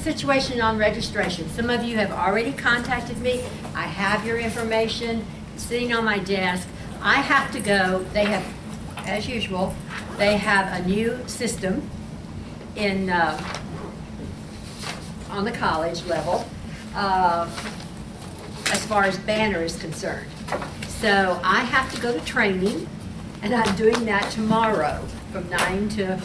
situation on registration. Some of you have already contacted me. I have your information sitting on my desk. I have to go. They have, as usual, they have a new system in on the college level as far as banner is concerned. So I have to go to training, and I'm doing that tomorrow from 9 to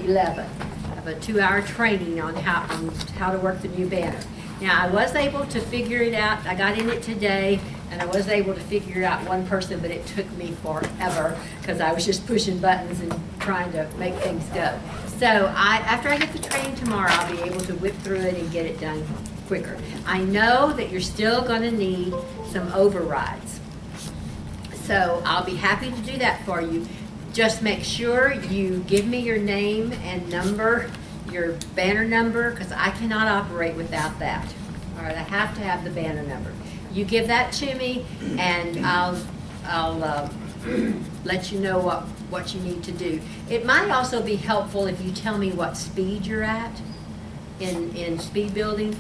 11. I have a 2-hour training on how to work the new banner. Now, I was able to figure it out. I got in it today, and I was able to figure out one person, but it took me forever because I was just pushing buttons and trying to make things go. So after I get the training tomorrow, I'll be able to whip through it and get it done quicker. I know that you're still going to need some overrides. So I'll be happy to do that for you. Just make sure you give me your name and number, your banner number, because I cannot operate without that. All right, I have to have the banner number. You give that to me, and I'll let you know what you need to do. It might also be helpful if you tell me what speed you're at in speed building,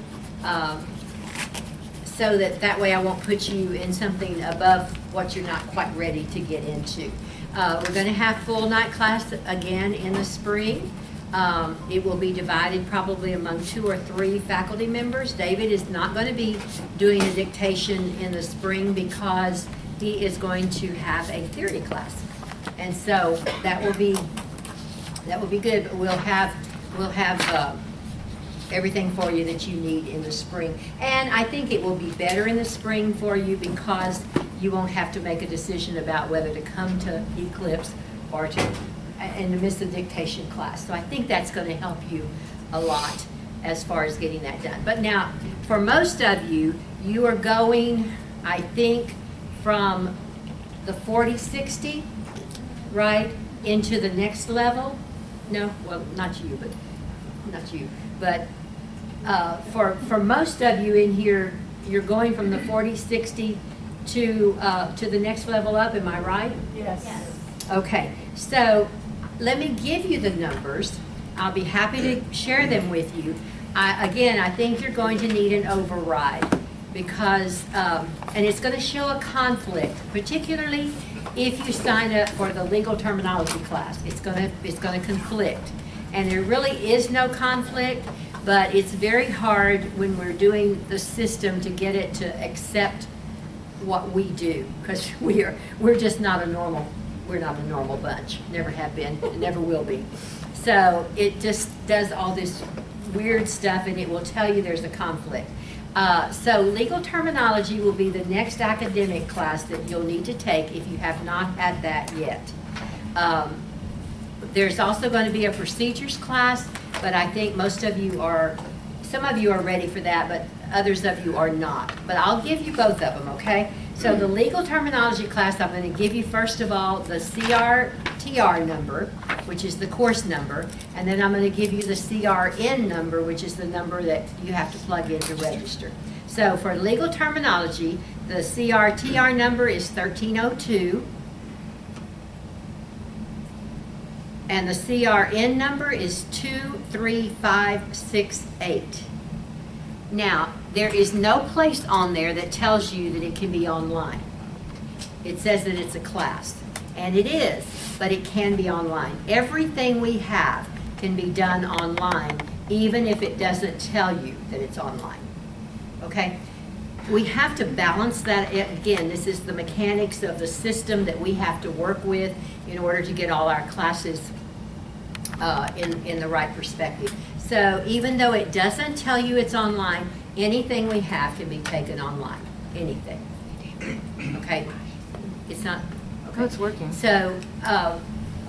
so that way I won't put you in something above what you're not quite ready to get into. We're going to have full night class again in the spring. It will be divided probably among 2 or 3 faculty members. David is not going to be doing a dictation in the spring because he is going to have a theory class, and so that will be good. But we'll have everything for you that you need in the spring, and I think it will be better in the spring for you because you won't have to make a decision about whether to come to Eclipse or to miss the dictation class. So I think that's going to help you a lot as far as getting that done. But now, for most of you, you are going, I think, from the 40-60, right, into the next level. No, well, not you, but for most of you in here, you're going from the 40-60 to the next level up. Am I right? Yes. Okay. So let me give you the numbers. I'll be happy to share them with you. Again, I think you're going to need an override because, and it's going to show a conflict, particularly if you sign up for the legal terminology class. It's going to conflict, and there really is no conflict, but it's very hard when we're doing the system to get it to accept what we do, because we're just not a normal. We're not a normal bunch. Never have been, and never will be. So it just does all this weird stuff, and it will tell you there's a conflict. So legal terminology will be the next academic class that you'll need to take if you have not had that yet. There's also going to be a procedures class, but I think most of you are, some of you are ready for that, but others of you are not. But I'll give you both of them, okay? So the legal terminology class, I'm going to give you first of all the CRTR number, which is the course number, and then I'm going to give you the CRN number, which is the number that you have to plug in to register. So for legal terminology, the CRTR number is 1302, and the CRN number is 23568. Now, there is no place on there that tells you that it can be online. It says that it's a class, and it is, but it can be online. Everything we have can be done online, even if it doesn't tell you that it's online, okay? We have to balance that. Again, this is the mechanics of the system that we have to work with in order to get all our classes in the right perspective. So even though it doesn't tell you it's online, anything we have can be taken online. Anything. Okay? It's not. Okay. Oh, it's working. So.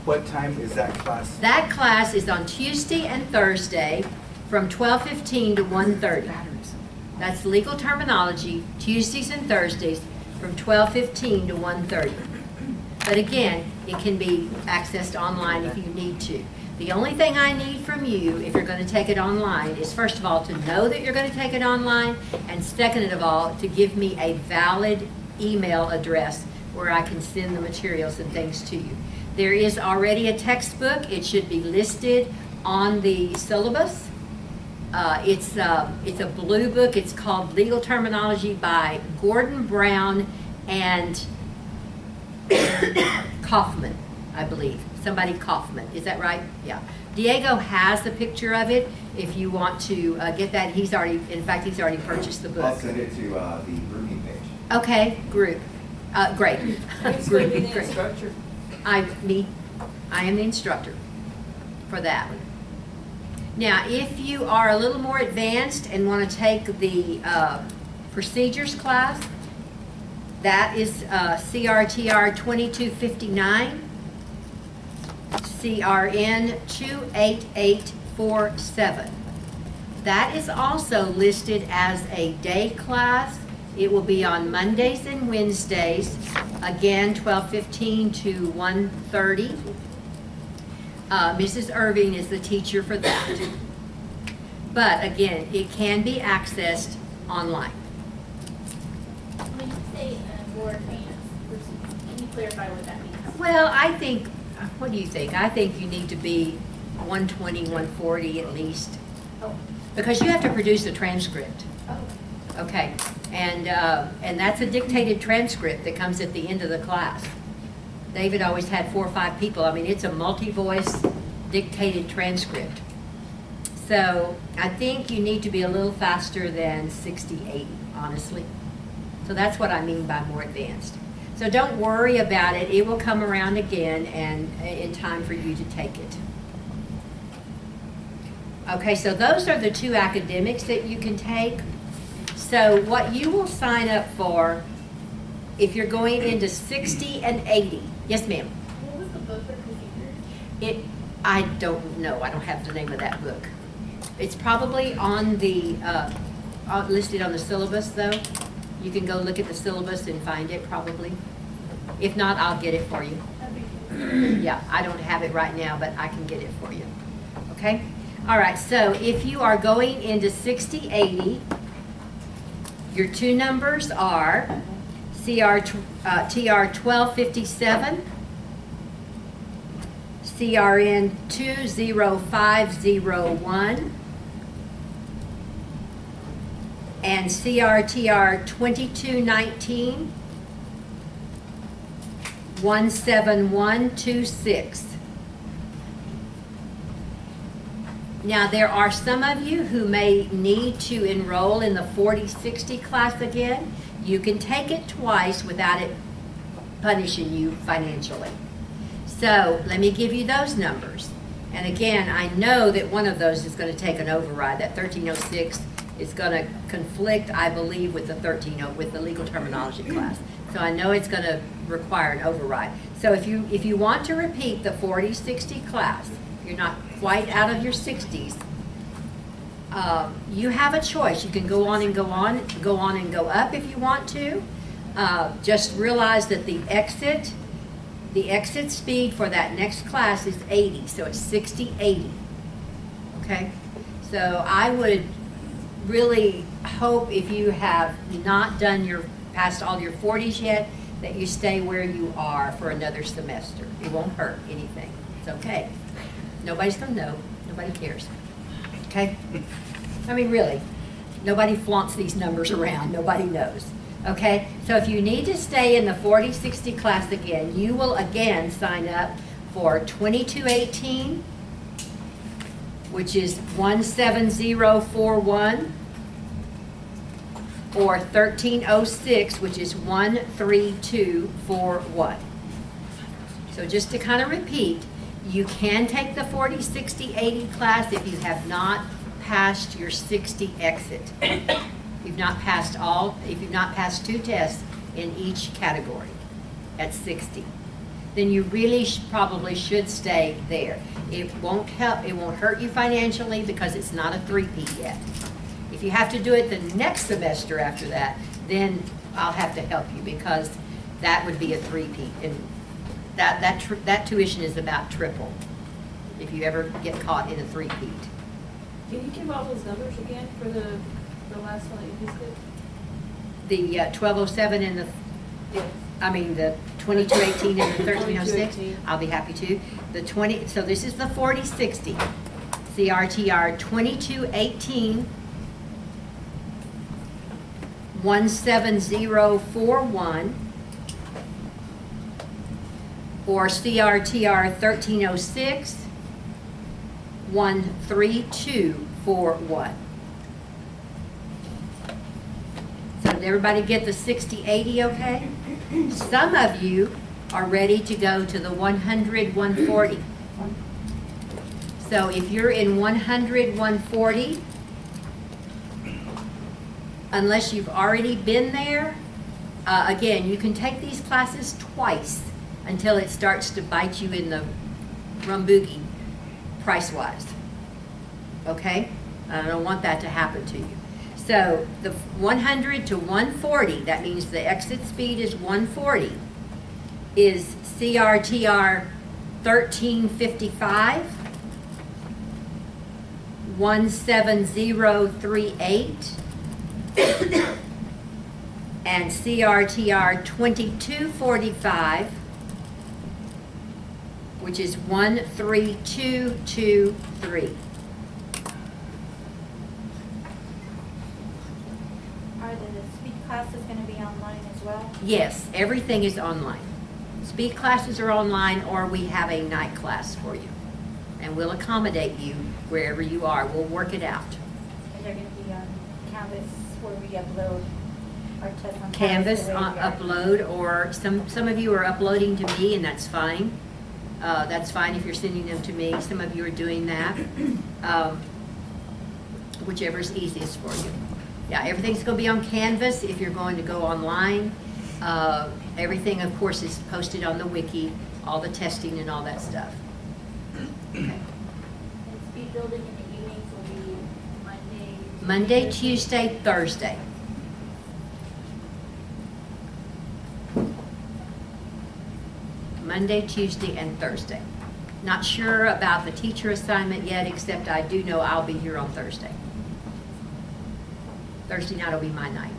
What time is that class? That class is on Tuesday and Thursday from 12:15 to 1:30. That's legal terminology, Tuesdays and Thursdays from 12:15 to 1:30. But again, it can be accessed online if you need to. The only thing I need from you, if you're going to take it online, is first of all to know that you're going to take it online, and second of all, to give me a valid email address where I can send the materials and things to you. There is already a textbook. It should be listed on the syllabus. It's a blue book. It's called Legal Terminology by Gordon Brown and Kaufman, I believe. Somebody Kaufman, is that right? Yeah. Diego has the picture of it. If you want to get that, he's already purchased the book. I'll send it to the grouping page. Okay, great. Who's going to be the instructor? I am the instructor for that one. Now, if you are a little more advanced and want to take the procedures class, that is CRTR 2259, CRN 28847. That is also listed as a day class. It will be on Mondays and Wednesdays, again 12:15 to 1:30. Mrs. Irving is the teacher for that. But again, it can be accessed online. When you say more advanced, can you clarify what that means? Well, I think, what do you think? I think you need to be 120, 140 at least, Oh, because you have to produce a transcript. oh, Okay, and that's a dictated transcript that comes at the end of the class. David always had 4 or 5 people. I mean, it's a multi-voice dictated transcript. So I think you need to be a little faster than 60, 80, honestly. So that's what I mean by more advanced. So don't worry about it. It will come around again and in time for you to take it. Okay, so those are the 2 academics that you can take. So what you will sign up for if you're going into 60 and 80. Yes, ma'am. what was the book for procedures? I don't know. I don't have the name of that book. It's probably on the, listed on the syllabus though. You can go look at the syllabus and find it probably. If not, I'll get it for you. That'd be cool. Yeah, I don't have it right now, but I can get it for you. Okay? All right, so if you are going into 60, 80, your 2 numbers are TR 1257, CRN 20501, and CRTR 2219, 17126. Now, there are some of you who may need to enroll in the 40-60 class again. You can take it twice without it punishing you financially. So let me give you those numbers. And again, I know that one of those is going to take an override. That 1306 is going to conflict, I believe, with the with the legal terminology class. So I know it's going to require an override. So if you want to repeat the 40-60 class, you're not quite out of your 60s, you have a choice. You can go on and go up if you want to. Just realize that the exit speed for that next class is 80, so it's 60, 80. Okay? So I would really hope, if you have not done past all your 40s yet, that you stay where you are for another semester. It won't hurt anything. It's okay. Nobody's going to know. Nobody cares. Okay? I mean, really. Nobody flaunts these numbers around. Nobody knows. Okay? So if you need to stay in the 40-60 class again, you will again sign up for 2218, which is 17041, or 1306, which is 13241. So just to kind of repeat, you can take the 40, 60, 80 class if you have not passed your 60 exit. You've not passed if you've not passed 2 tests in each category at 60. Then you really probably should stay there. It won't hurt you financially because it's not a 3-peat yet. If you have to do it the next semester after that, then I'll have to help you, because that would be a 3-peat. And that tuition is about triple if you ever get caught in a 3-peat. Can you give all those numbers again for the last one that you just did? The 1207 and the 2218 and the 1306. 2218. I'll be happy to. So this is the 40-60. CRTR 2218 17041, or CRTR 1306 13241. So did everybody get the 6080 okay? Some of you are ready to go to the 100 140. So if you're in 100 140, unless you've already been there, again, you can take these classes twice until it starts to bite you in the rumboogie price-wise. Okay? I don't want that to happen to you. So the 100 to 140, that means the exit speed is 140, is CRTR 1355, 17038, and CRTR 2245, which is 13223. Are the speed classes going to be online as well? Yes, everything is online. Speed classes are online, or we have a night class for you. And we'll accommodate you wherever you are. We'll work it out. Is there going to be on Canvas where we upload our tests on Canvas the way we are? upload, or some of you are uploading to me, and that's fine. That's fine if you're sending them to me. Some of you are doing that. Whichever is easiest for you. Yeah, everything's going to be on Canvas if you're going to go online. Everything, of course, is posted on the wiki, all the testing and all that stuff. Okay. And speed building in the evenings will be Monday, Tuesday, Thursday. Monday, Tuesday, and Thursday. Not sure about the teacher assignment yet, except I do know I'll be here on Thursday. Thursday night will be my night.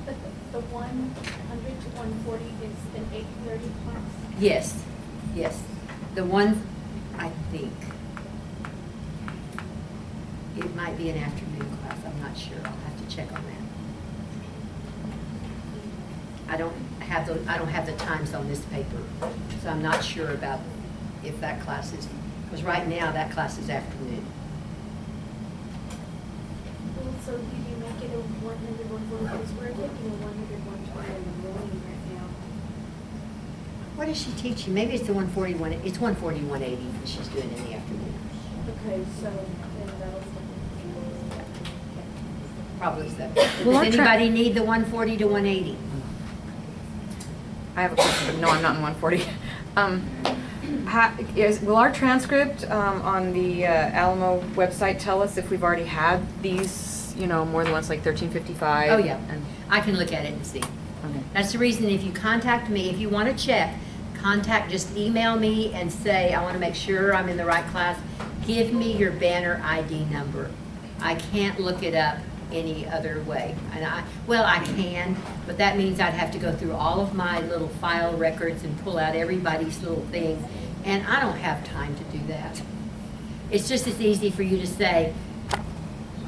But the 100 to 140 is an 8:30 class? Yes, yes. The one, I think, it might be an afternoon class. I'm not sure. I'll have to check on that. I don't have the times on this paper, so I'm not sure about if that class is, because right now that class is afternoon. Well, so did you make it a 100, 140? Because we're taking a 100, 120 in the morning right now. What is she teaching? Maybe it's the 141. It's 140, 180 that she's doing in the afternoon. Okay, so then that'll Probably so. Well, our Does anybody need the 140 to 180? I have a question, but no, I'm not in 140. Will our transcript on the Alamo website tell us if we've already had these, more than once, like 1355? Oh, yeah. And, I can look at it and see. okay. That's the reason if you contact me, if you want to check, just email me and say, I want to make sure I'm in the right class. Give me your banner ID number. I can't look it up any other way. And I can, but that means I'd have to go through all of my little file records and pull out everybody's little thing. And I don't have time to do that. It's just as easy for you to say,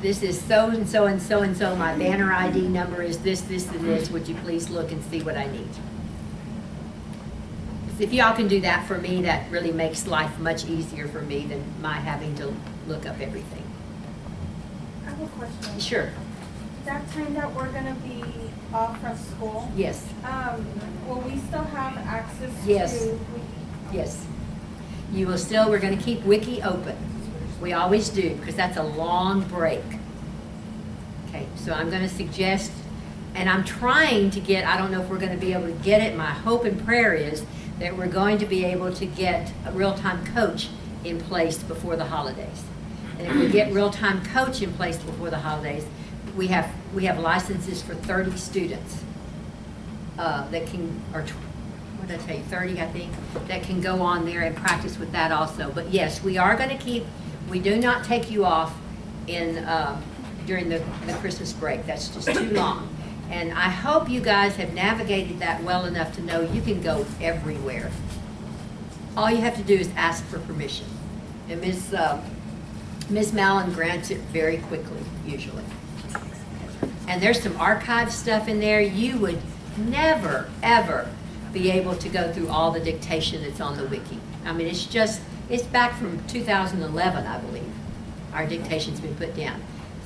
this is so-and-so and so-and-so, my banner ID number is this, this, and this, would you please look and see what I need? If y'all can do that for me, that really makes life much easier for me than my having to look up everything. I have a question. Sure, That time that we're going to be off from school, yes, will we still have access Yes. to? yes. You will still, we're gonna keep Wiki open. We always do, because that's a long break. Okay, so I'm gonna suggest, and I'm trying to get, I don't know if we're gonna be able to get it, my hope and prayer is that we're going to be able to get a real-time coach in place before the holidays. And if we get real-time coach in place before the holidays, we have licenses for 30 students that can, or what did I tell you, 30 I think, that can go on there and practice with that also. But yes, we are going to keep, we do not take you off in during the Christmas break. That's just too long. And I hope you guys have navigated that well enough to know you can go everywhere. All you have to do is ask for permission. And Ms. Mallon grants it very quickly, usually. And there's some archive stuff in there. You would never, ever be able to go through all the dictation that's on the wiki. I mean, it's back from 2011, I believe. Our dictation's been put down.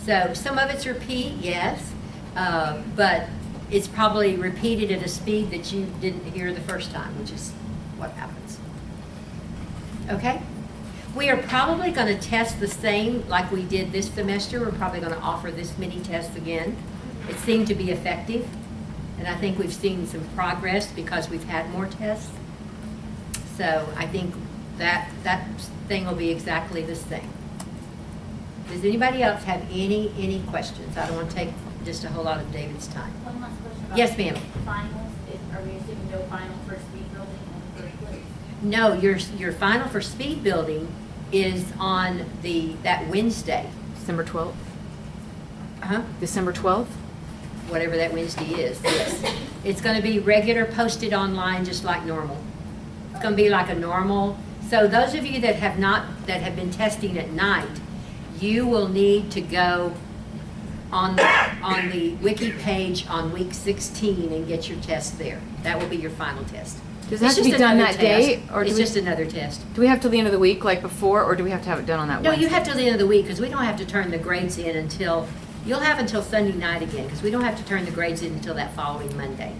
So some of it's repeat, yes, but it's probably repeated at a speed that you didn't hear the first time, which is what happens. Okay? We are probably going to test the same like we did this semester. We're probably going to offer this many tests again. It seemed to be effective, and I think we've seen some progress because we've had more tests. So I think that thing will be exactly the same. Does anybody else have any questions? I don't want to take just a whole lot of David's time. One last question about. Yes, ma'am. Finals, are we assuming no final for speed building in the first place? No, your final for speed building is on that Wednesday. December 12th? Huh? December 12th? Whatever that Wednesday is, yes. It's going to be regular posted online just like normal. It's going to be like a normal. So those of you that have been testing at night, you will need to go on the wiki page on week 16 and get your test there. That will be your final test. Does it have to be done that day? Or It's just another test. do we have till the end of the week, like before, or do we have to have it done on that No, Wednesday? you have till the end of the week, because we don't have to turn the grades in until, you'll have until Sunday night again, because we don't have to turn the grades in until that following Monday.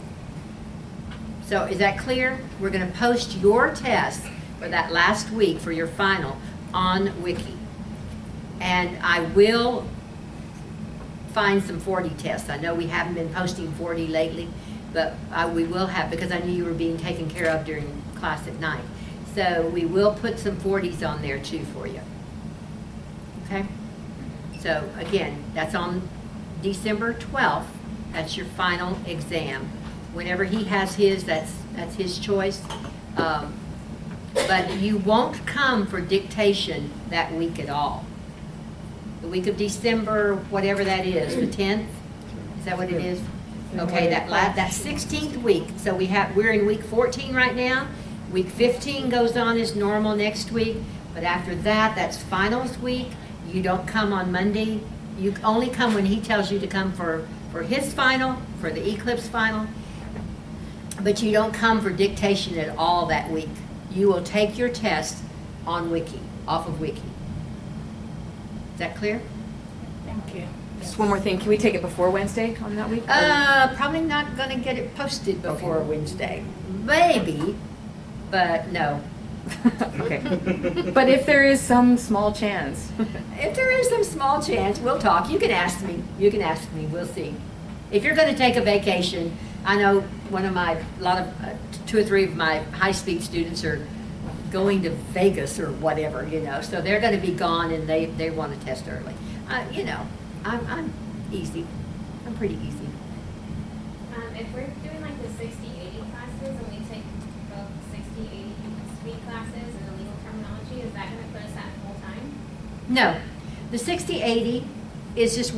So is that clear? We're going to post your test for that last week for your final on Wiki. And I will find some 40 tests. I know we haven't been posting 40 lately, but we will have, because I knew you were being taken care of during class at night. So we will put some 40s on there too for you. Okay? So again, that's on December 12th. That's your final exam. Whenever he has his, that's his choice. But you won't come for dictation that week at all. The week of December, whatever that is, the 10th? Is that what it is? Okay, that 16th week. So we're in week 14 right now. Week 15 goes on as normal next week. But after that, that's finals week. You don't come on Monday. You only come when he tells you to come for his final, for the Eclipse final. But you don't come for dictation at all that week. You will take your test on Wiki, off of Wiki. Is that clear? Thank you. Just one more thing. Can we take it before Wednesday on that week? Probably not going to get it posted before Wednesday. Maybe, but no. Okay. But if there is some small chance. If there is some small chance, we'll talk. You can ask me. You can ask me. We'll see. If you're going to take a vacation, I know two or three of my high-speed students are going to Vegas or whatever, so they're going to be gone and they want to test early. I'm easy. I'm pretty easy. If we're doing like the 60-80 classes and we take both 60-80 speed classes and the legal terminology, is that going to put us at full time? No, the 60-80 is just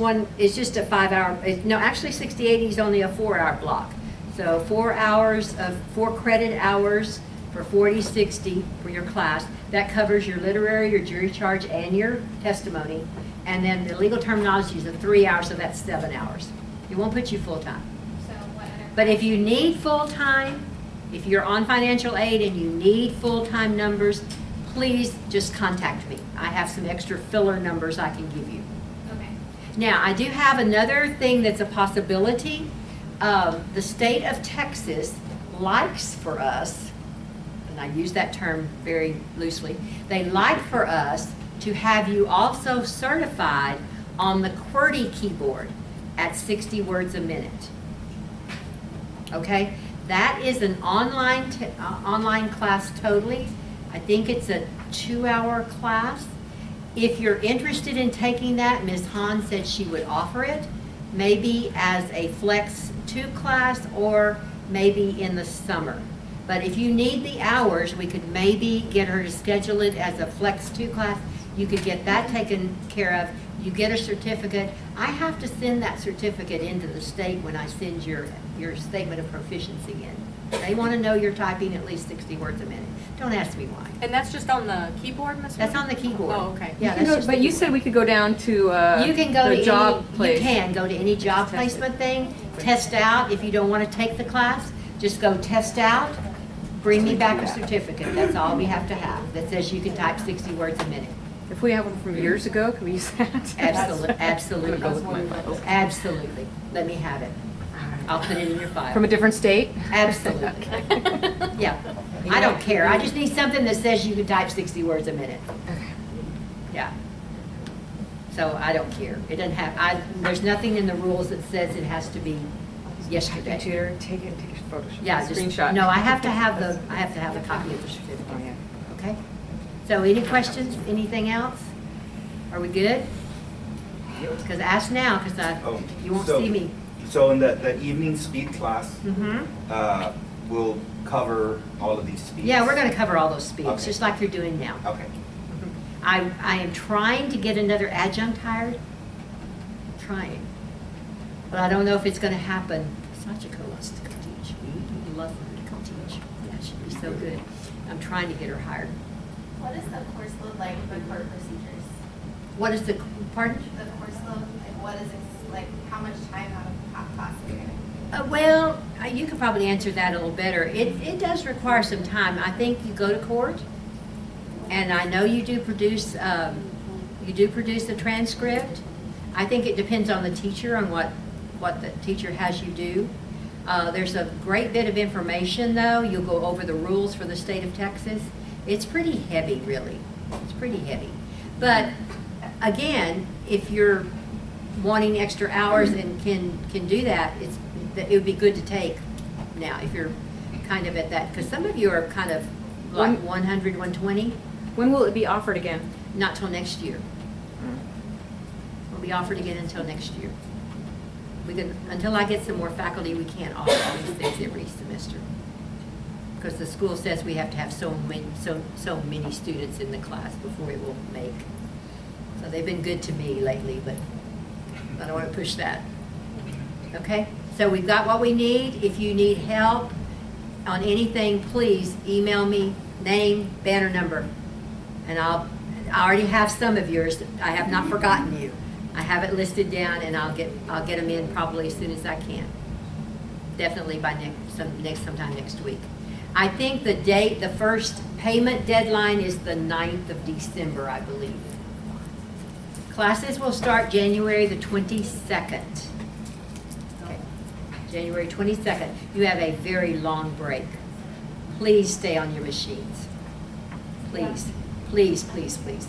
a 5-hour, no, actually 60-80 is only a 4-hour block. So 4 hours of 4 credit hours for 40-60 for your class. That covers your literary, your jury charge, and your testimony. And then the legal terminology is a 3 hours, so that's 7 hours. It won't put you full time. So what other? But if you need full time, if you're on financial aid and you need full time numbers, please just contact me. I have some extra filler numbers I can give you. Okay. Now, I do have another thing that's a possibility. The state of Texas likes for us, and I use that term very loosely, they like for us to have you also certified on the QWERTY keyboard at 60 words a minute. Okay? That is an online class totally. I think it's a 2-hour class. If you're interested in taking that, Ms. Hahn said she would offer it, maybe as a Flex 2 class or maybe in the summer. But if you need the hours, we could maybe get her to schedule it as a Flex 2 class. You could get that taken care of. You get a certificate. I have to send that certificate into the state when I send your statement of proficiency in. They want to know you're typing at least 60 words a minute. Don't ask me why. And that's just on the keyboard, Ms. That's on the keyboard. Oh, okay. Yeah, You can that's go- just but the you keyboard. said we could go down to You can go the to job any, place. you can go to any job Test it. placement thing, test out. If you don't want to take the class, just go test out, bring me back a certificate. That's all we have to have that says you can type 60 words a minute. If we have one from years ago, can we use that? Absolutely, I'm absolutely. gonna go with my- Absolutely. Let me have it. I'll put it in your file. From a different state? Absolutely. Yeah. I don't care. I just need something that says you can type 60 words a minute. Yeah. So I don't care. It doesn't have, there's nothing in the rules that says it has to be yesterday. Computer, take a photo, Yeah, just, screenshot. no, I have to have the copy of the Oh, certificate. yeah. Okay? So any questions? Anything else? Are we good? Because ask now, because Oh, you won't so- see me. So in the evening speed class, Mm-hmm. we'll cover all of these speeds? Yeah, we're going to cover all those speeds, Okay. just like you're doing now. Okay. I am trying to get another adjunct hired. Trying. But I don't know if it's going to happen. Sachiko wants to come teach. We'd love for her to come teach. Yeah, she'd be so good. I'm trying to get her hired. What is the course load like for court procedures? What is the, pardon? The course load, like what is it, like how much time out of class are you gonna? Well, you could probably answer that a little better. It does require some time. I think you go to court, and I know you do produce a transcript. I think it depends on the teacher, on what the teacher has you do. There's a great bit of information, though. You'll go over the rules for the state of Texas. It's pretty heavy, really. It's pretty heavy. But again, if you're wanting extra hours and can do that, it would be good to take now if you're kind of at that, because some of you are kind of like 100, 120. When will it be offered again? Not till next year. Will be offered again until next year. Until I get some more faculty, we can't offer all these things every semester. Because the school says we have to have so many students in the class before it will make. So they've been good to me lately, but I don't want to push that. Okay? So we've got what we need. If you need help on anything, please email me, name, banner number. And I already have some of yours. I have not forgotten you. I have it listed down, and I'll get them in probably as soon as I can. Definitely by sometime next week. I think the first payment deadline is the 9th of December, I believe. Classes will start January the 22nd. Okay. January 22nd. You have a very long break. Please stay on your machines. Please, please, please, please.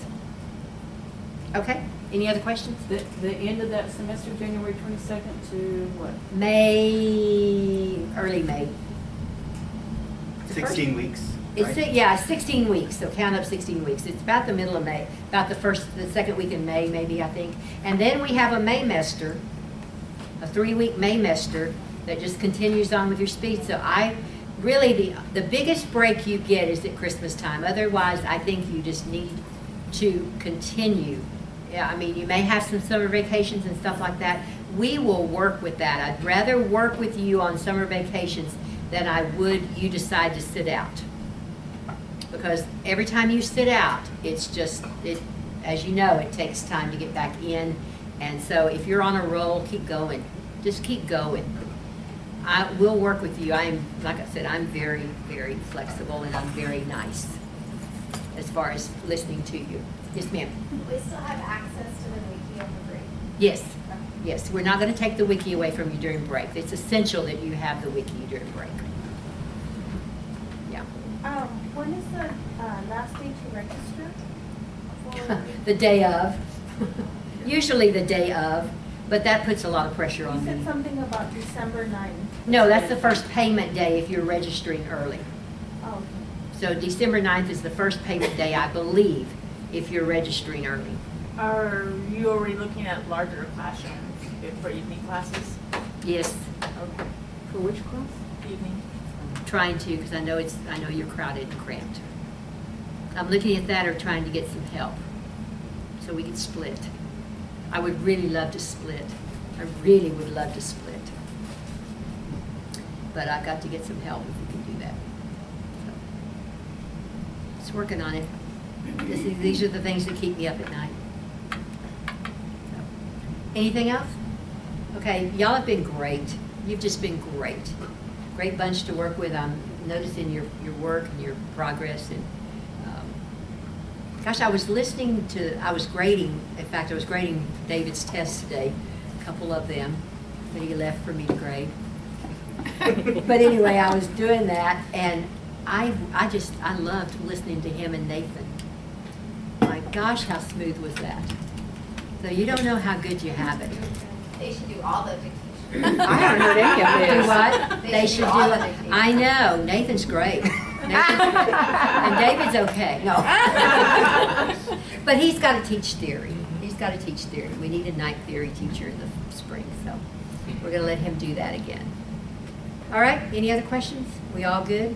Okay? Any other questions? The end of that semester, January 22nd to what? Early May. 16 weeks, It's, right? yeah, 16 weeks, so count up 16 weeks. It's about the middle of May, about the second week in May, maybe, I think. And then we have a Maymester, a 3-week Maymester that just continues on with your speed. So really, the biggest break you get is at Christmas time. Otherwise, I think you just need to continue. Yeah, I mean, you may have some summer vacations and stuff like that. We will work with that. I'd rather work with you on summer vacations than I would you decide to sit out. Because every time you sit out, it's just, as you know, it takes time to get back in. And so if you're on a roll, keep going. Just keep going. I will work with you. Like I said, I'm very, very flexible, and I'm very nice as far as listening to you. Yes, ma'am. We still have access to the wiki over break. Yes. Yes, we're not going to take the wiki away from you during break. It's essential that you have the wiki during break. Yeah. When is the last day to register? For- The day of. Usually the day of, but that puts a lot of pressure You on said me. something about December 9th. No, that's the first payment day if you're registering early. Oh, So December 9th is the first payment day, I believe, if you're registering early. Are you already looking at larger classrooms for evening classes? Yes, Okay, For which class? evening. trying to, because I know you're crowded and cramped. I'm looking at that or trying to get some help so we can split. I would really love to split. I really would love to split. But I've got to get some help if we can do that. So, just working on it. These are the things that keep me up at night. So, anything else? Okay, y'all have been great. You've just been great. Great bunch to work with. I'm noticing your work and your progress. And gosh, I was grading. In fact, I was grading David's tests today, a couple of them that he left for me to grade. But anyway, I was doing that, and I loved listening to him and Nathan. My gosh, how smooth was that? So you don't know how good you have it. They should do all the dictation. I haven't heard any of Do this. what? They should do all the dictation. I know, Nathan's great. Nathan's great. And David's okay, no. But he's got to teach theory. He's got to teach theory. We need a night theory teacher in the spring, so we're going to let him do that again. All right, any other questions? We all good?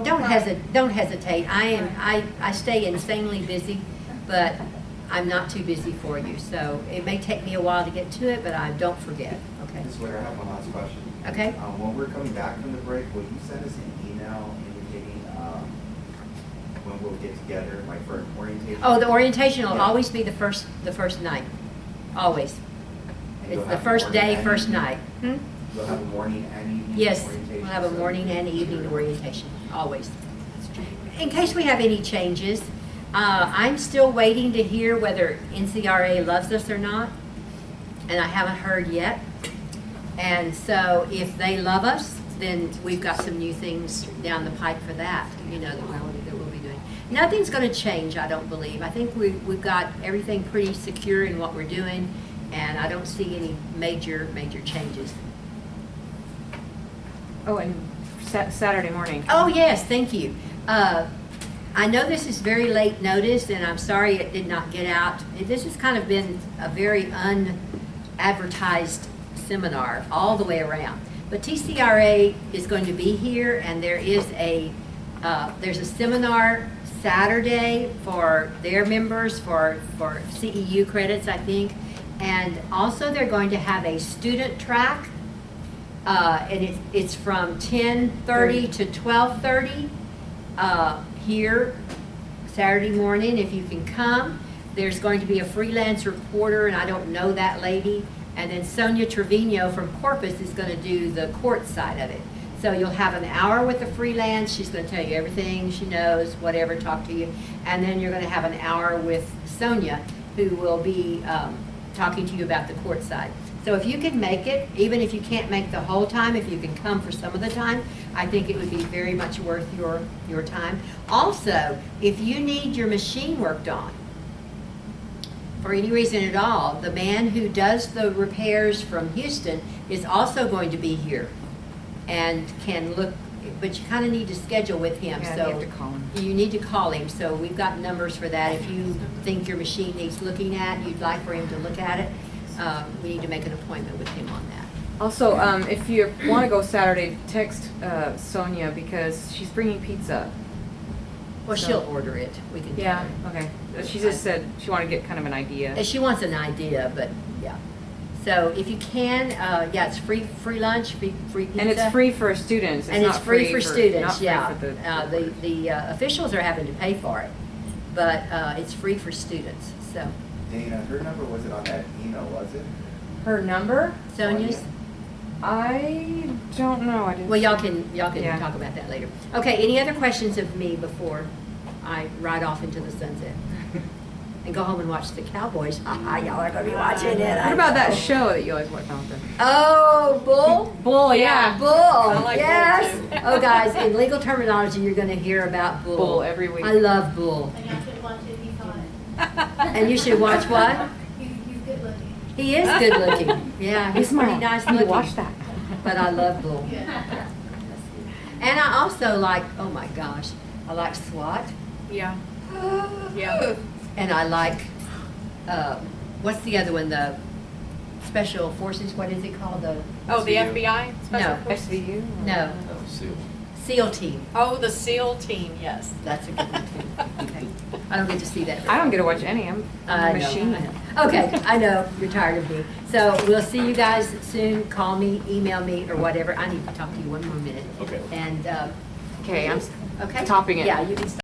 Don't hesitate. I stay insanely busy, but I'm not too busy for you. So it may take me a while to get to it, but I don't forget. Okay. Ms. Whitaker, I have one last question. Okay. When we're coming back from the break, will you send us an email indicating when we'll get together, like for orientation? Oh, the orientation will Yeah. always be the first night. Always. And you'll It's the have first morning day, and first evening? night. Hmm? You'll have a morning and evening Yes, orientation? we'll have a so- morning and evening orientation, always. In case we have any changes, I'm still waiting to hear whether NCRA loves us or not, and I haven't heard yet. And so if they love us, then we've got some new things down the pipe for that, that we'll be doing. Nothing's going to change, I don't believe. I think we've got everything pretty secure in what we're doing, and I don't see any major changes. Oh, and Saturday morning. Oh, yes, thank you. I know this is very late notice, and I'm sorry it did not get out. This has kind of been a very unadvertised seminar all the way around. But TCRA is going to be here, and there's a seminar Saturday for their members for CEU credits, I think. And also they're going to have a student track, and it's from 10:30 to 12:30 here Saturday morning. If you can come, there's going to be a freelance reporter, and I don't know that lady. And then Sonia Trevino from Corpus is going to do the court side of it. So you'll have an hour with the freelance. She's going to tell you everything she knows, whatever, talk to you. And then you're going to have an hour with Sonia, who will be talking to you about the court side. So if you can make it, even if you can't make the whole time, if you can come for some of the time, I think it would be very much worth your time. Also, if you need your machine worked on, for any reason at all, the man who does the repairs from Houston is also going to be here and can look, but you kind of need to schedule with him. Yeah, so you have to call him. You need to call him. So we've got numbers for that. If you think your machine needs looking at, you'd like for him to look at it, we need to make an appointment with him on that. Also, if you want to go Saturday, text Sonia because she's bringing pizza. Well, So- she'll order it. We can. Yeah, okay. She just said she wanted to get kind of an idea. And she wants an idea, but yeah. So if you can, yeah, it's free lunch, free pizza. And it's free for students. And it's not free for not students, free yeah. for The officials are having to pay for it, but it's free for students, so. Dana, her number wasn't on that email, was it? Her number? Sonia's? I don't know. I didn't. Well, y'all can Yeah. talk about that later. Okay, any other questions of me before I ride off into the sunset? And go home and watch the Cowboys. Haha, y'all are gonna be watching it. What about that show that you always watch on? Oh, Bull? Bull, yeah. Bull, like Bull, yes. too. Oh, guys, in legal terminology, you're gonna hear about Bull. Bull every week. I love Bull. And y'all should watch it, he's hot. And you should watch what? He's good looking. He is good looking. Yeah, he's pretty nice You looking. watch that. But I love Bull. Yeah. And I also like, oh my gosh, I like SWAT. Yeah. Yeah. And I like, what's the other one? The Special Forces, what is it called? The Oh, the FBI? Special No. Forces? SVU? No, SEAL Team. Oh, the SEAL team, yes. That's a good one too. Okay. I don't get to see that. I don't get to watch any, I'm I a know. machine. Okay, I know, you're tired of me. So we'll see you guys soon. Call me, email me, or whatever. I need to talk to you one more minute. Okay. And, Okay, I'm okay? topping it. Yeah, you can stop.